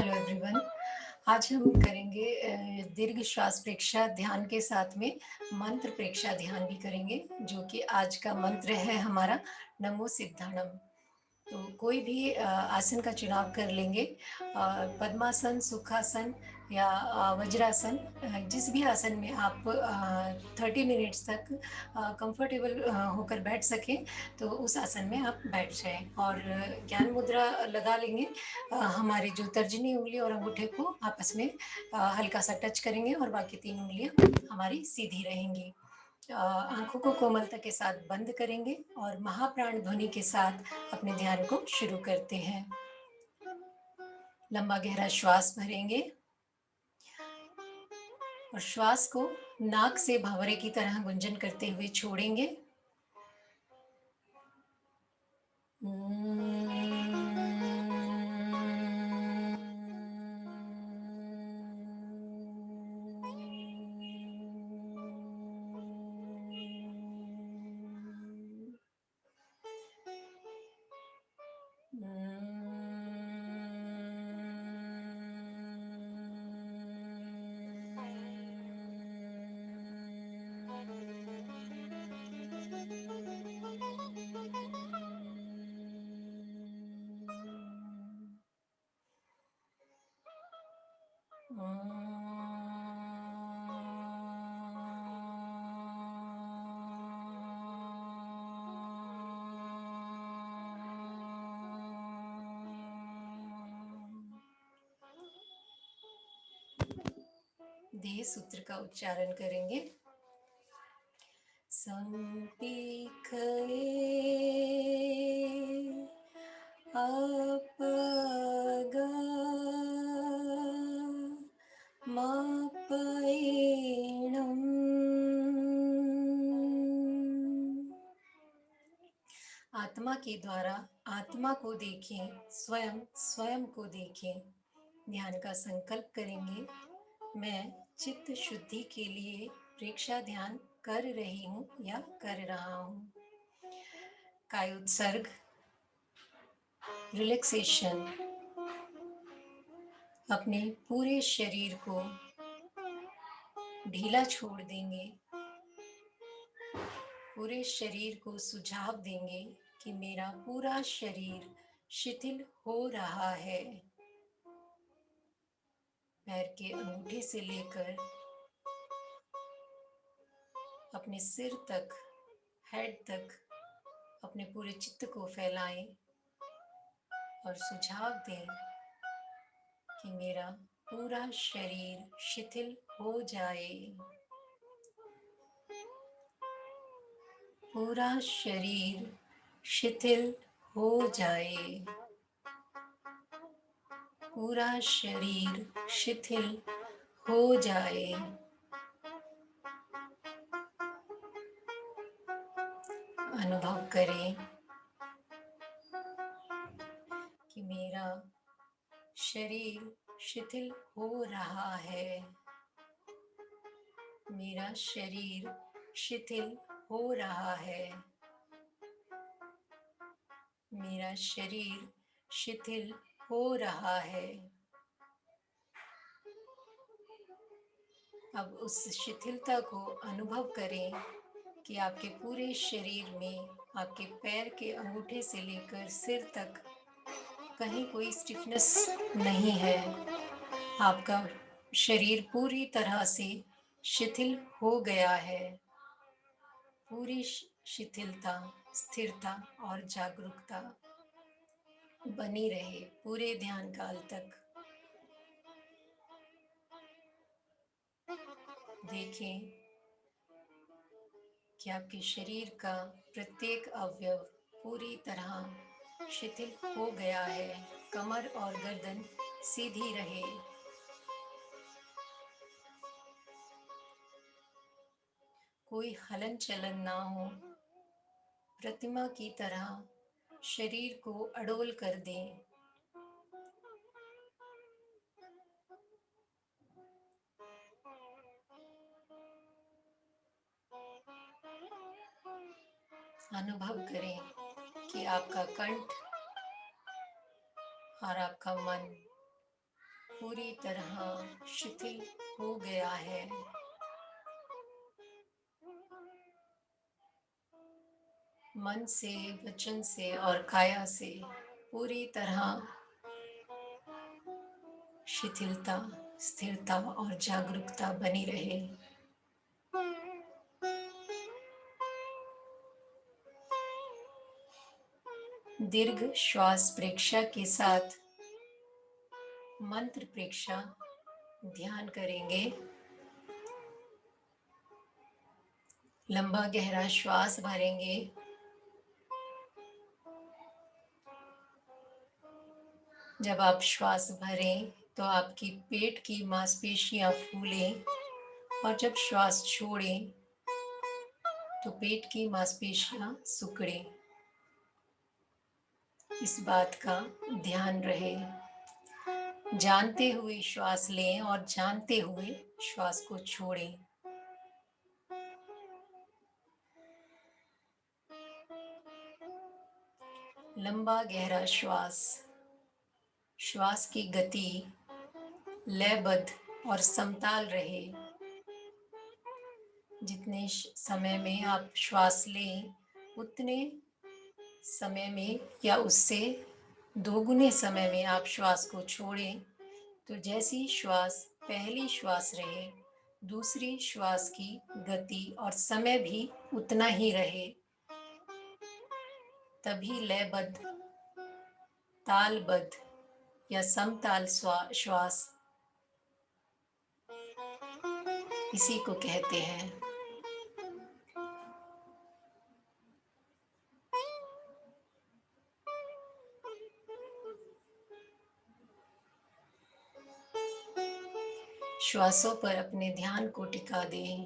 Hello everyone. आज हम करेंगे दीर्घ श्वास प्रेक्षा ध्यान के साथ में मंत्र प्रेक्षा ध्यान भी करेंगे, जो कि आज का मंत्र है हमारा नमो सिद्धाणम। तो कोई भी आसन का चुनाव कर लेंगे, पद्मासन, सुखासन या वज्रासन। जिस भी आसन में आप 30 मिनट्स तक कंफर्टेबल होकर बैठ सकें, तो उस आसन में आप बैठ जाएं और ज्ञान मुद्रा लगा लेंगे। हमारी जो तर्जनी उंगली और अंगूठे को आपस में हल्का सा टच करेंगे और बाकी 3 उंगलियां हमारी सीधी रहेंगी। आंखों को कोमलता के साथ बंद करेंगे और महाप्राण ध्वनि के साथ अपने ध्यान को शुरू करते हैं। लंबा गहरा श्वास भरेंगे और श्वास को नाक से भंवरे की तरह गुंजन करते हुए छोड़ेंगे। देह सूत्र का उच्चारण करेंगे। संपीखये अपगा मापयेणम्। आत्मा के द्वारा आत्मा को देखें, स्वयं स्वयं को देखें। ध्यान का संकल्प करेंगे। मैं चित्त शुद्धि के लिए प्रेक्षा ध्यान कर रही हूँ या कर रहा हूँ। कायोत्सर्ग, रिलैक्सेशन। अपने पूरे शरीर को ढीला छोड़ देंगे। पूरे शरीर को सुझाव देंगे कि मेरा पूरा शरीर शिथिल हो रहा है। पैर के अंगूठे से लेकर अपने सिर तक, हेड तक अपने पूरे चित्त को फैलाएं और सुझाव दें कि मेरा पूरा शरीर शिथिल हो जाए। पूरा शरीर शिथिल हो जाए। पूरा शरीर शिथिल हो जाए। अनुभव करें कि मेरा शरीर शिथिल हो रहा है। मेरा शरीर शिथिल हो रहा है। मेरा शरीर शिथिल हो रहा है। अब उस शिथिलता को अनुभव करें कि आपके पूरे शरीर में, आपके पैर के अंगूठे से लेकर सिर तक कहीं कोई स्टिफनेस नहीं है। आपका शरीर पूरी तरह से शिथिल हो गया है। पूरी शिथिलता, स्थिरता और जागरूकता बनी रहे पूरे ध्यान काल तक। देखें कि आपके शरीर का प्रत्येक अवयव पूरी तरह शिथिल हो गया है। कमर और गर्दन सीधी रहे। कोई हलन चलन ना हो। प्रतिमा की तरह शरीर को अडोल कर दें। अनुभव करें कि आपका कंठ और आपका मन पूरी तरह शिथिल हो गया है। मन से, वचन से और काया से पूरी तरह शिथिलता, स्थिरता और जागरूकता बनी रहे। दीर्घ श्वास प्रेक्षा के साथ मंत्र प्रेक्षा ध्यान करेंगे। लंबा गहरा श्वास भरेंगे। जब आप श्वास भरें तो आपकी पेट की मांसपेशियां फूलें और जब श्वास छोड़ें तो पेट की मांसपेशियां सिकुड़ें। इस बात का ध्यान रहे। जानते हुए श्वास लें और जानते हुए श्वास को छोड़ें। लंबा गहरा श्वास। श्वास की गति लयबद्ध और समताल रहे। जितने समय में आप श्वास लें उतने समय में या उससे दोगुने समय में आप श्वास को छोड़ें। तो जैसी श्वास पहली श्वास रहे, दूसरी श्वास की गति और समय भी उतना ही रहे। तभी लयबद्ध, तालबद्ध या समताल श्वास इसी को कहते हैं। श्वासों पर अपने ध्यान को टिका दें।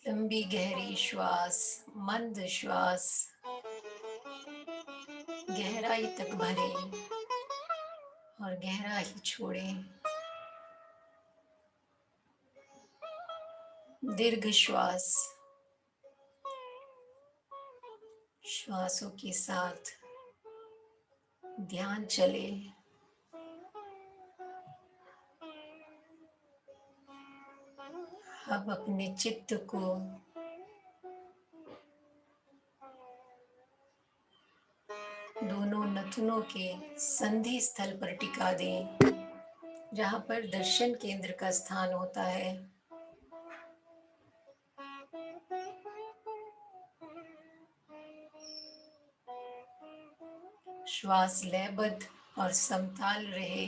लंबी गहरी श्वास, मंद श्वास, गहराई तक भरें और गहरा ही छोड़ें। दीर्घ श्वास। श्वासों के साथ ध्यान चले। अब अपने चित्त को दोनों नथुनों के संधि स्थल पर टिका दें, जहां पर दर्शन केंद्र का स्थान होता है। श्वास लयबद्ध और समताल रहे।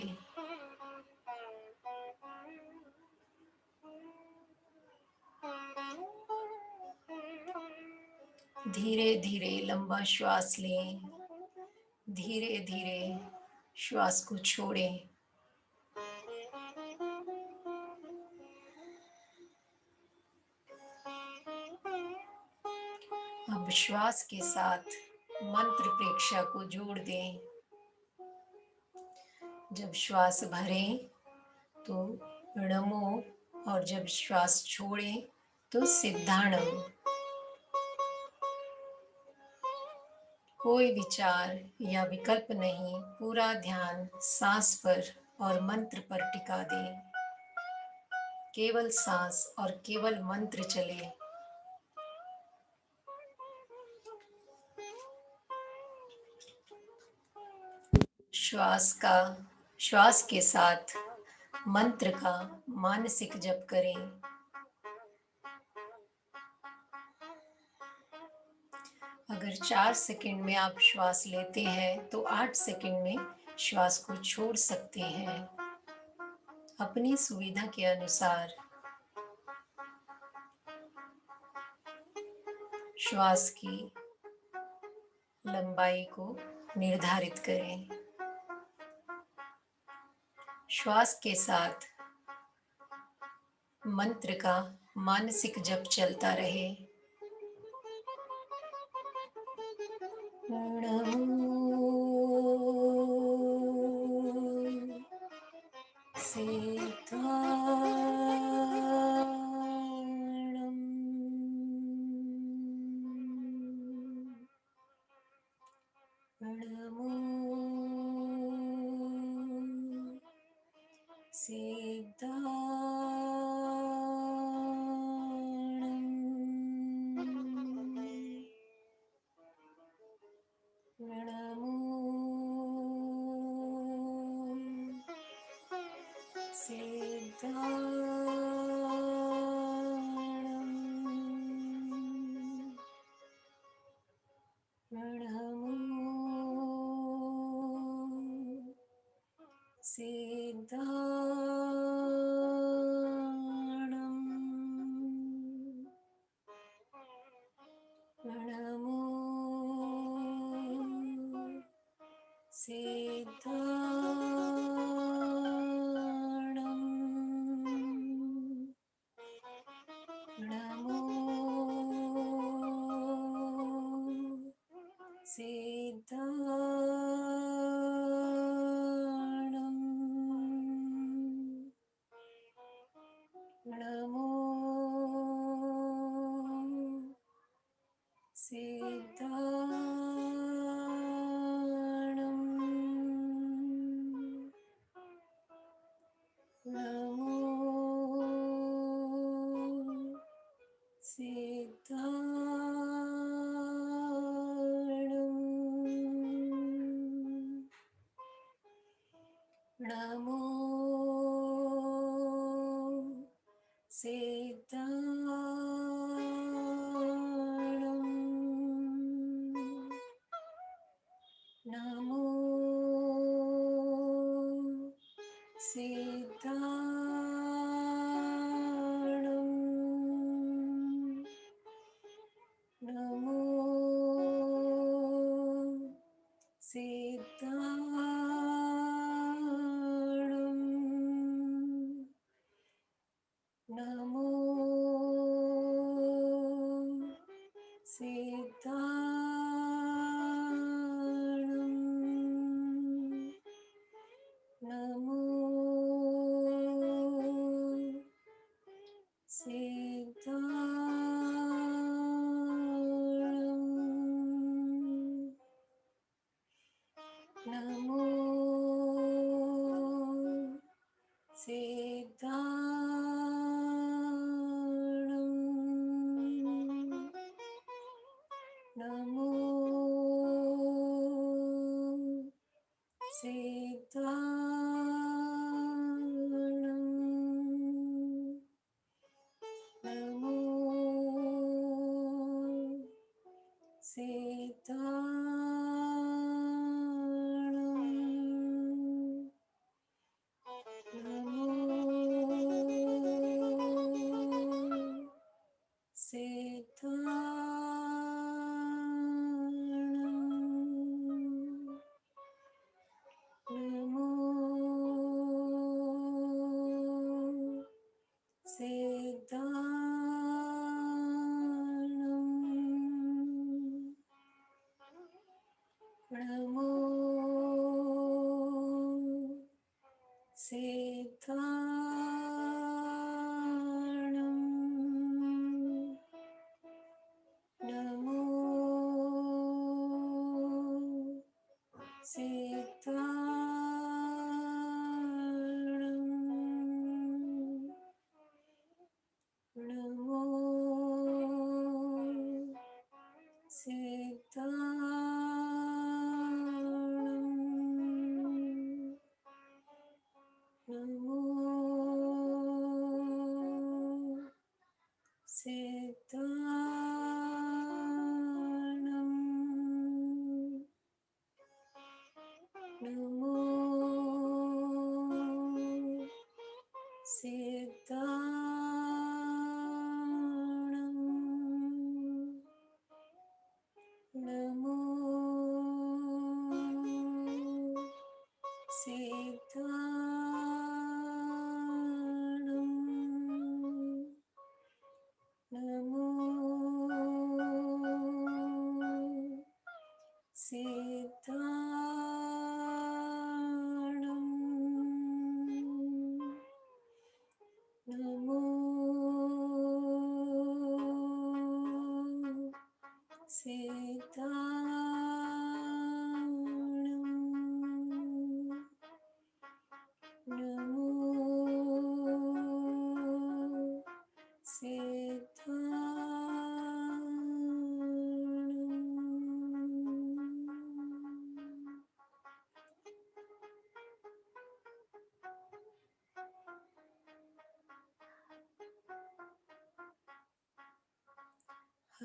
धीरे धीरे लंबा श्वास लें। धीरे धीरे श्वास को छोड़ें। अब श्वास के साथ मंत्र प्रेक्षा को जोड़ दें। जब श्वास भरें तो णमो और जब श्वास छोड़ें तो सिद्धाणम। कोई विचार या विकल्प नहीं, पूरा ध्यान सांस पर और मंत्र पर टिका दें। केवल सांस और केवल मंत्र चले। श्वास के साथ मंत्र का मानसिक जप करें। अगर 4 सेकंड में आप श्वास लेते हैं तो 8 सेकंड में श्वास को छोड़ सकते हैं, अपनी सुविधा के अनुसार। श्वास की लंबाई को निर्धारित करें। श्वास के साथ मंत्र का मानसिक जप चलता रहे।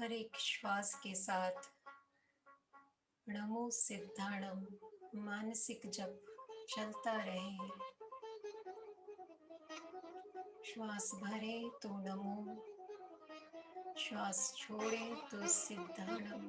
हर एक श्वास के साथ नमो सिद्धाणम मानसिक जप चलता रहे। श्वास भरे तो नमो, श्वास छोड़े तो सिद्धाणम।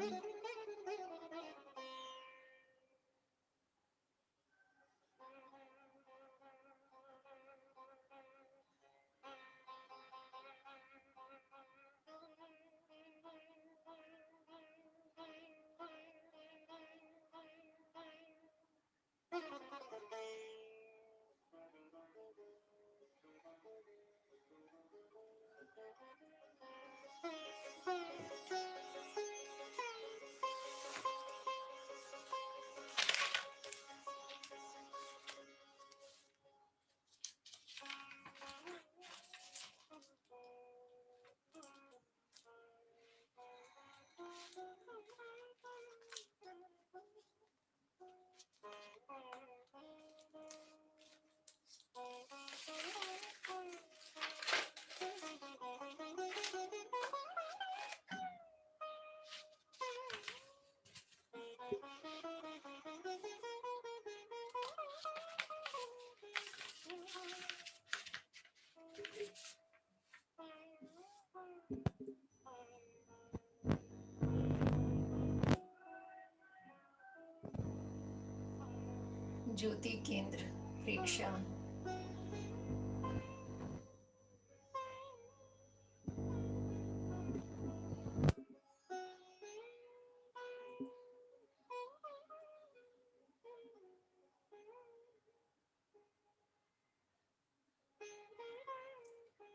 ज्योति केंद्र प्रेक्षा।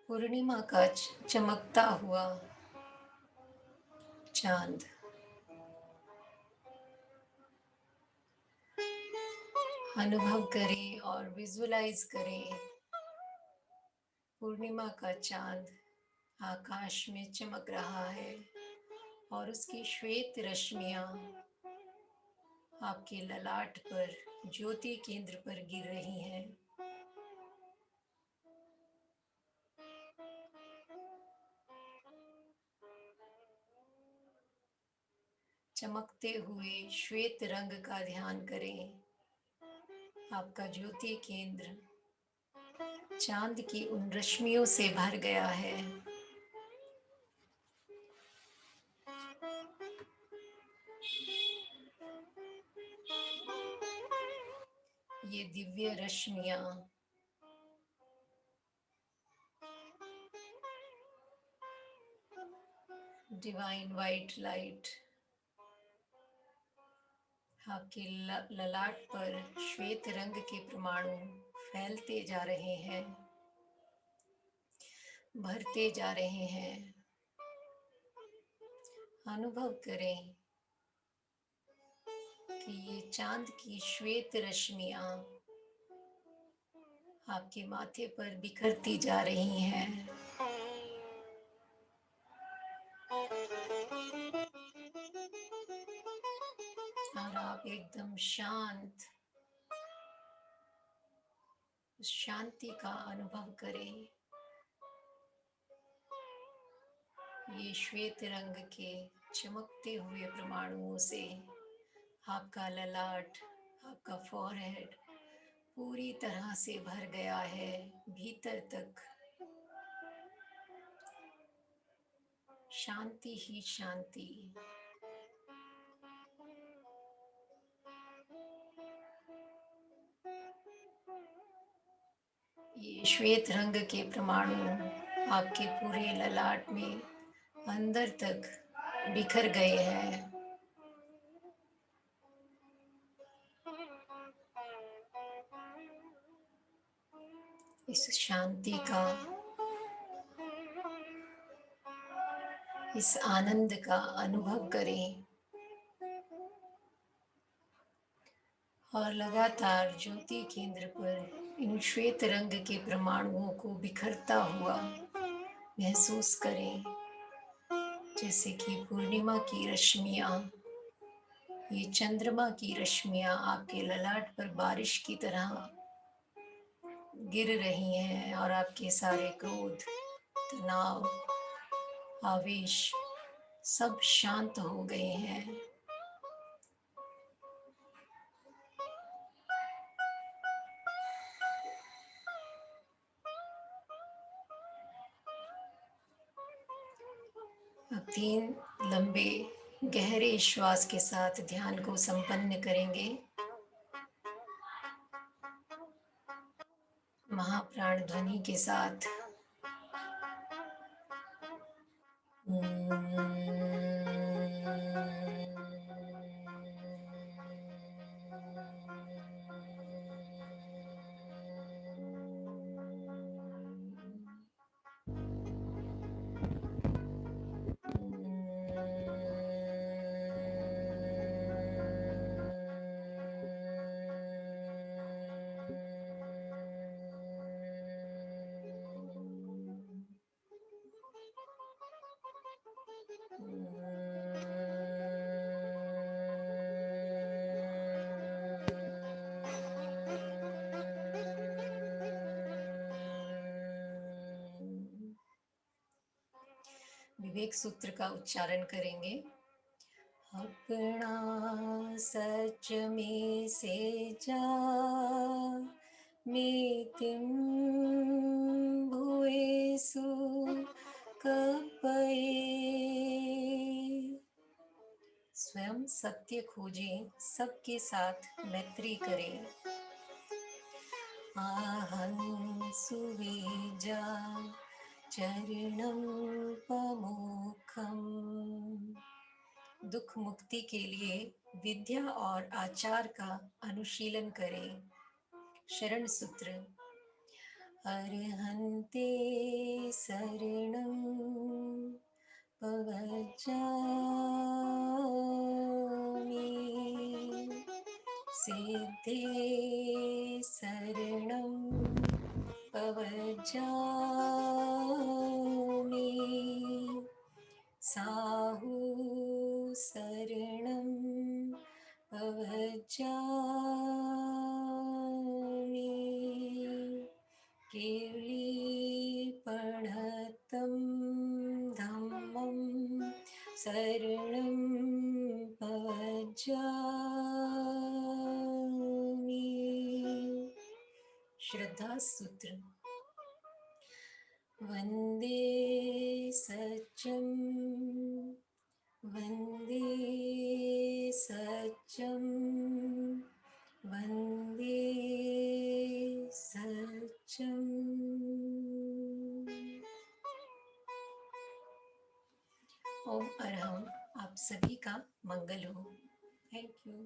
पूर्णिमा का चमकता हुआ चांद, अनुभव करें और विजुअलाइज करें पूर्णिमा का चांद आकाश में चमक रहा है और उसकी श्वेत रश्मियां आपके ललाट पर ज्योति केंद्र पर गिर रही हैं। चमकते हुए श्वेत रंग का ध्यान करें। आपका ज्योति केंद्र चांद की उन रश्मियों से भर गया है। ये दिव्य रश्मियां डिवाइन वाइट लाइट आपके ललाट पर श्वेत रंग के परमाणु फैलते जा रहे हैं, भरते जा रहे हैं। अनुभव करें कि ये चांद की श्वेत रश्मियां आपके माथे पर बिखरती जा रही हैं। और आप एकदम शांत, उस शांति का अनुभव करें। ये श्वेत रंग के चमकते हुए परमाणुओं से आपका ललाट, आपका फॉरहेड पूरी तरह से भर गया है, भीतर तक शांति ही शांति। ये श्वेत रंग के परमाणु आपके पूरे ललाट में अंदर तक बिखर गए हैं। इस शांति का, इस आनंद का अनुभव करें और लगातार ज्योति केंद्र पर इन श्वेत रंग के परमाणुओं को बिखरता हुआ महसूस करें, जैसे कि पूर्णिमा की रश्मियां, ये चंद्रमा की रश्मियां आपके ललाट पर बारिश की तरह गिर रही हैं और आपके सारे क्रोध, तनाव, आवेश सब शांत हो गए हैं। अब 3 लंबे गहरे श्वास के साथ ध्यान को संपन्न करेंगे। महाप्राण ध्वनि के साथ। विवेक सूत्र का उच्चारण करेंगे। अपना सच में से जा मितिम भूयसु कपये। स्वयं सत्य खोजें, सबके साथ मैत्री करें। आहं सुविजा चरणं पमुखम। दुख मुक्ति के लिए विद्या और आचार का अनुशीलन करें। शरण सूत्र। अर्हन्ते शरणं पवज्जामि। सिद्धे शरणं पवज्जामि। साहु शरणं पवज्जामि। केळीपणतं धम्मं शरणं पवज्जामि। श्रद्धा सूत्र। वन्दे सत्यं वन्दे सत्यं वन्दे सत्यम्। ओम अरहम। आप सभी का मंगल हो। Thank you.